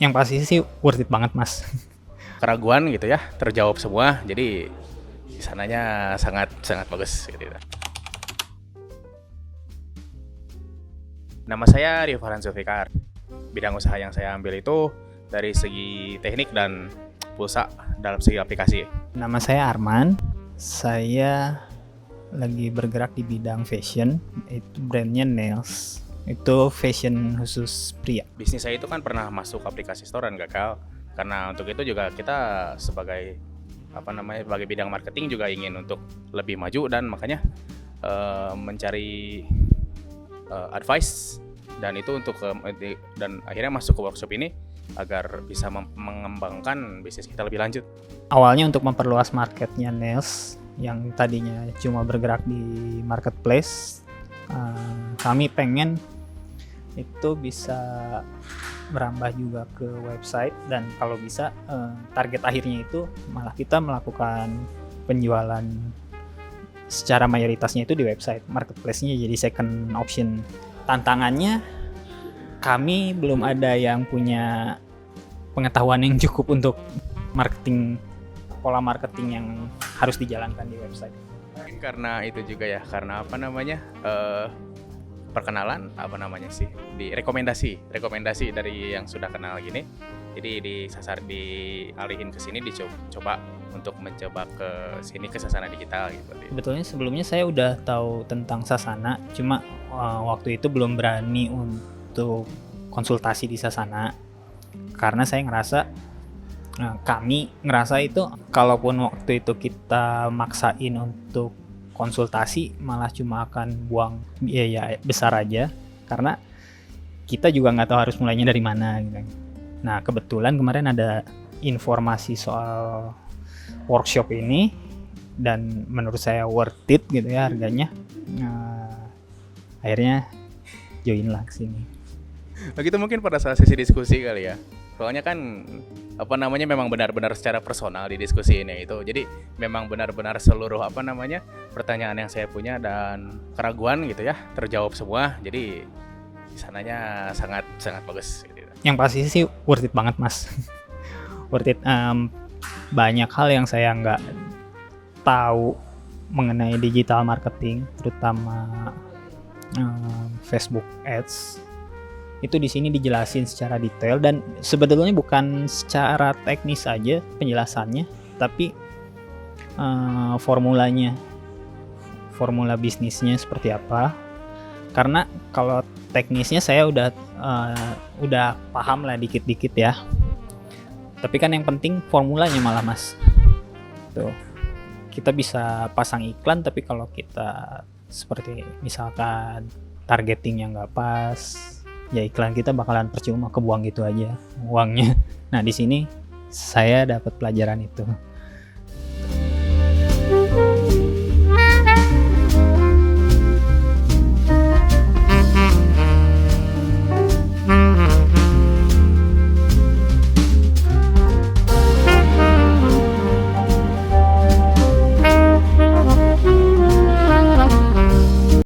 Yang pasti sih worth it banget, Mas. Keraguan gitu ya terjawab semua, jadi di sananya sangat sangat bagus gitu. Nama saya Rifahan Zulfikar. Bidang usaha yang saya ambil itu dari segi teknik dan pulsa dalam segi aplikasi. Nama saya Arman. Saya lagi bergerak di bidang fashion, itu brandnya Nails. Itu fashion khusus pria. Bisnis saya itu kan pernah masuk aplikasi store dan gagal. Karena untuk itu juga kita sebagai sebagai bidang marketing juga ingin untuk lebih maju, dan makanya mencari advice, dan itu untuk dan akhirnya masuk ke workshop ini agar bisa mengembangkan bisnis kita lebih lanjut. Awalnya untuk memperluas marketnya Nails yang tadinya cuma bergerak di marketplace, kami pengen itu bisa merambah juga ke website, dan kalau bisa target akhirnya itu malah kita melakukan penjualan secara mayoritasnya itu di website, marketplace-nya jadi second option. Tantangannya kami belum ada yang punya pengetahuan yang cukup untuk pola marketing yang harus dijalankan di website. Mungkin karena itu juga ya, karena perkenalan di rekomendasi dari yang sudah kenal gini, jadi dialihin ke sini, dicoba untuk mencoba ke sini, ke Sasana Digital gitu. Sebetulnya sebelumnya saya udah tahu tentang Sasana, cuma waktu itu belum berani untuk konsultasi di Sasana karena saya ngerasa kami ngerasa itu kalaupun waktu itu kita maksain untuk konsultasi malah cuma akan buang biaya besar aja, karena kita juga nggak tahu harus mulainya dari mana gitu. Nah kebetulan kemarin ada informasi soal workshop ini dan menurut saya worth it gitu ya harganya. Akhirnya join lah ke sini. Begitu mungkin pada saat sesi diskusi kali ya. Soalnya kan memang benar-benar secara personal di diskusi ini itu. Jadi memang benar-benar seluruh pertanyaan yang saya punya dan keraguan gitu ya terjawab semua. Jadi di sananya sangat sangat bagus gitu. Yang pasti sih worth it banget, Mas. Worth it. Banyak hal yang saya nggak tahu mengenai digital marketing, terutama Facebook Ads. Itu di sini dijelasin secara detail, dan sebetulnya bukan secara teknis saja penjelasannya, tapi formula bisnisnya seperti apa. Karena kalau teknisnya saya udah paham lah dikit-dikit ya. Tapi kan yang penting formulanya malah, Mas. Tuh. Kita bisa pasang iklan, tapi kalau kita seperti misalkan targeting yang nggak pas, ya iklan kita bakalan percuma, kebuang gitu aja uangnya. Nah di sini saya dapat pelajaran itu.